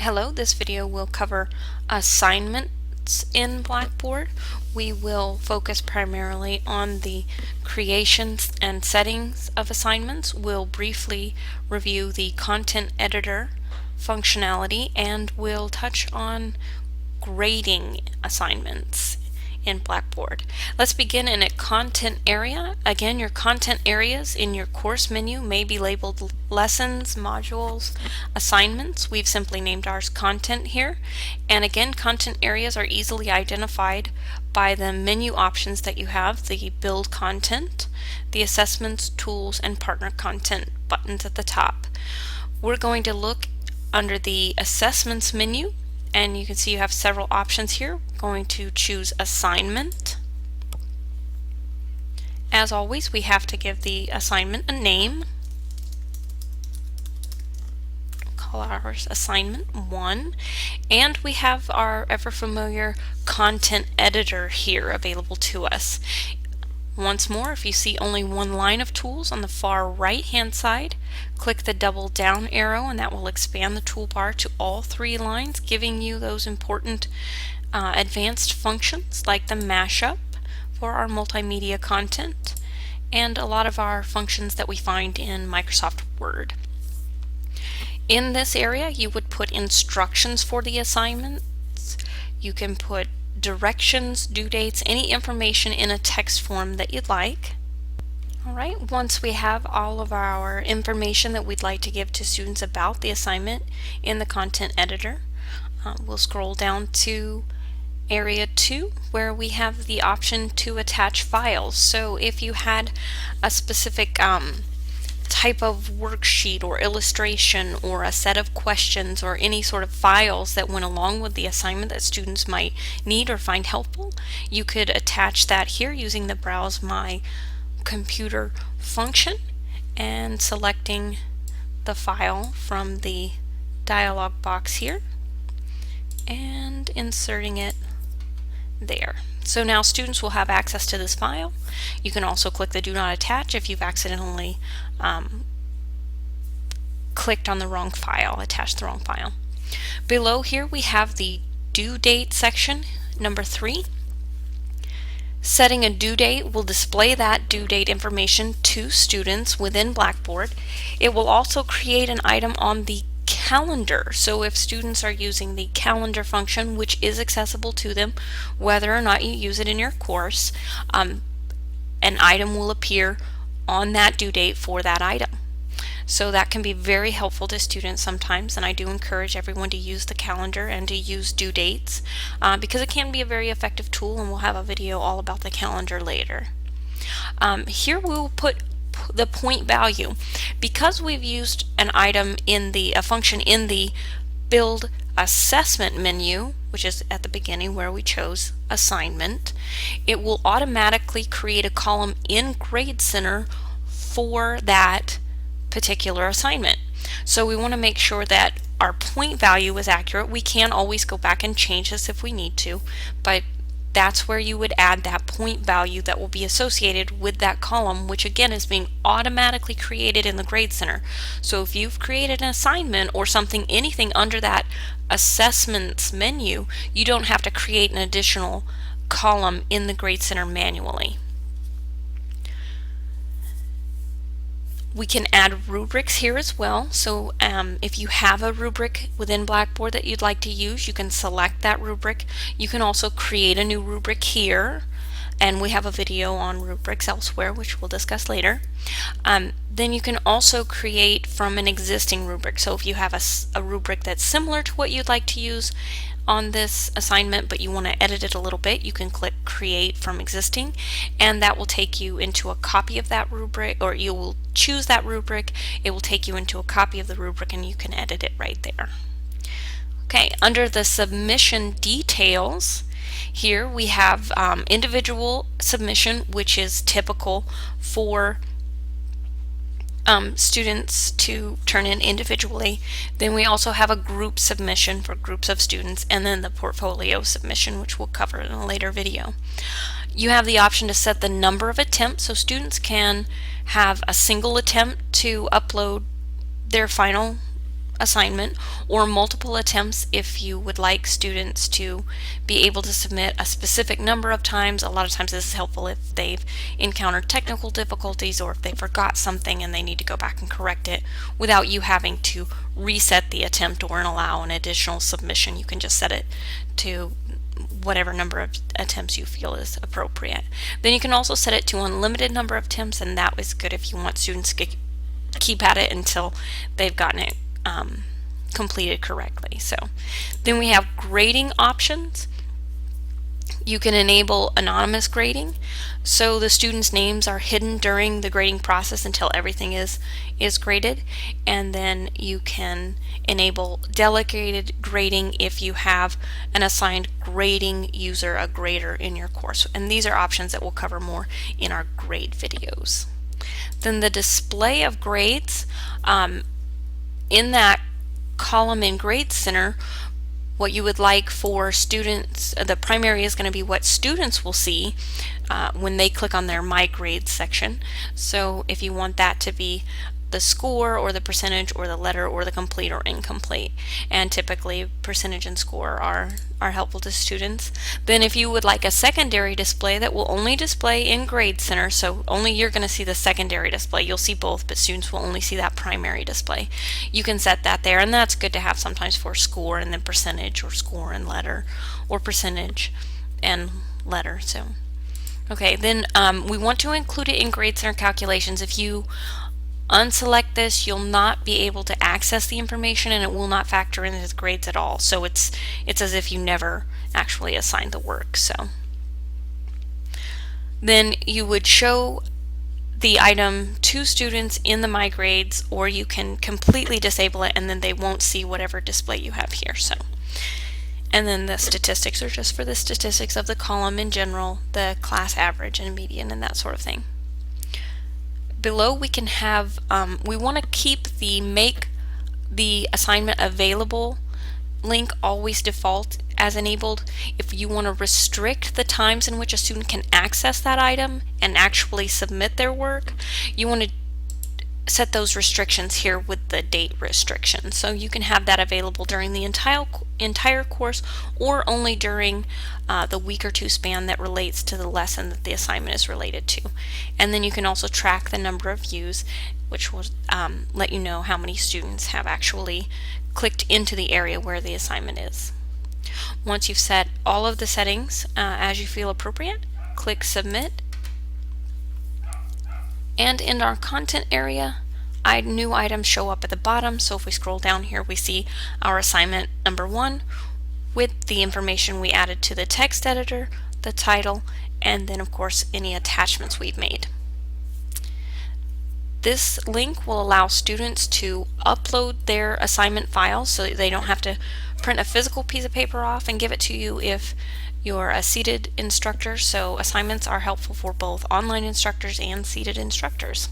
Hello, this video will cover assignments in Blackboard. We will focus primarily on the creations and settings of assignments. We'll briefly review the content editor functionality, and we'll touch on grading assignments in Blackboard. Let's begin in a content area. Again, your content areas in your course menu may be labeled lessons, modules, assignments. We've simply named ours content here. And again, content areas are easily identified by the menu options that you have, the build content, the assessments, tools, and partner content buttons at the top. We're going to look under the assessments menu, and you can see you have several options here. Going to choose assignment. As always, we have to give the assignment a name. Call ours assignment 1, and we have our ever familiar content editor here available to us. Once more, if you see only one line of tools on the far right hand side, click the double down arrow and that will expand the toolbar to all 3 lines, giving you those important advanced functions like the mashup for our multimedia content and a lot of our functions that we find in Microsoft Word. In this area, you would put instructions for the assignments. You can put directions, due dates, any information in a text form that you'd like. Alright, once we have all of our information that we'd like to give to students about the assignment in the content editor, we'll scroll down to area 2 where we have the option to attach files. So if you had a specific type of worksheet or illustration or a set of questions or any sort of files that went along with the assignment that students might need or find helpful, you could attach that here using the Browse My Computer function and selecting the file from the dialog box here and inserting it there. So now students will have access to this file. You can also click the Do Not Attach if you've accidentally clicked on the wrong file, attached the wrong file. Below here we have the due date section, number 3. Setting a due date will display that due date information to students within Blackboard. It will also create an item on the calendar. So if students are using the calendar function, which is accessible to them whether or not you use it in your course, an item will appear on that due date for that item. So that can be very helpful to students sometimes, and I do encourage everyone to use the calendar and to use due dates because it can be a very effective tool, and we'll have a video all about the calendar later. Here we'll put the point value. Because we've used an item in a function in the build assessment menu, which is at the beginning where we chose assignment, it will automatically create a column in Grade Center for that particular assignment. So we want to make sure that our point value is accurate. We can always go back and change this if we need to, but that's where you would add that point value that will be associated with that column, which again is being automatically created in the Grade Center. So if you've created an assignment or something, anything under that assessments menu, you don't have to create an additional column in the Grade Center manually. We can add rubrics here as well. So if you have a rubric within Blackboard that you'd like to use, you can select that rubric. You can also create a new rubric here, and we have a video on rubrics elsewhere which we'll discuss later. Then you can also create from an existing rubric. So if you have a rubric that's similar to what you'd like to use on this assignment but you want to edit it a little bit, you can click Create from Existing, and that will take you into a copy of that rubric, or you will choose that rubric, it will take you into a copy of the rubric and you can edit it right there. Okay, under the submission details, here we have individual submission, which is typical for students to turn in individually. Then we also have a group submission for groups of students, and then the portfolio submission, which we'll cover in a later video. You have the option to set the number of attempts, so students can have a single attempt to upload their final assignment, or multiple attempts if you would like students to be able to submit a specific number of times. A lot of times this is helpful if they've encountered technical difficulties or if they forgot something and they need to go back and correct it without you having to reset the attempt or allow an additional submission. You can just set it to whatever number of attempts you feel is appropriate. Then you can also set it to unlimited number of attempts, and that is good if you want students to keep at it until they've gotten it completed correctly. So then we have grading options. You can enable anonymous grading, so the students' names are hidden during the grading process until everything is graded. And then you can enable delegated grading if you have an assigned grading user, a grader in your course. And these are options that we'll cover more in our grade videos. Then the display of grades, in that column in Grade Center, what you would like for students, the primary is going to be what students will see when they click on their My Grades section. So if you want that to be the score or the percentage or the letter or the complete or incomplete, and typically percentage and score are helpful to students. Then if you would like a secondary display that will only display in Grade Center, so only you're going to see the secondary display, you'll see both, but students will only see that primary display. You can set that there, and that's good to have sometimes for score and then percentage, or score and letter, or percentage and letter. So okay, then we want to include it in Grade Center calculations. If you unselect this, you'll not be able to access the information and it will not factor into the grades at all. So it's as if you never actually assigned the work. So then you would show the item to students in the My Grades, or you can completely disable it and then they won't see whatever display you have here. So, and then the statistics are just for the statistics of the column in general, the class average and median and that sort of thing. Below we can have, we want to keep the make the assignment available link always default as enabled. If you want to restrict the times in which a student can access that item and actually submit their work, you want to set those restrictions here with the date restriction. So you can have that available during the entire course, or only during the week or two span that relates to the lesson that the assignment is related to. And then you can also track the number of views, which will let you know how many students have actually clicked into the area where the assignment is. Once you've set all of the settings as you feel appropriate, click Submit. And in our content area, new items show up at the bottom. So if we scroll down here, we see our assignment number 1 with the information we added to the text editor, the title, and then of course any attachments we've made. This link will allow students to upload their assignment files so that they don't have to print a physical piece of paper off and give it to you if you're a seated instructor. So assignments are helpful for both online instructors and seated instructors.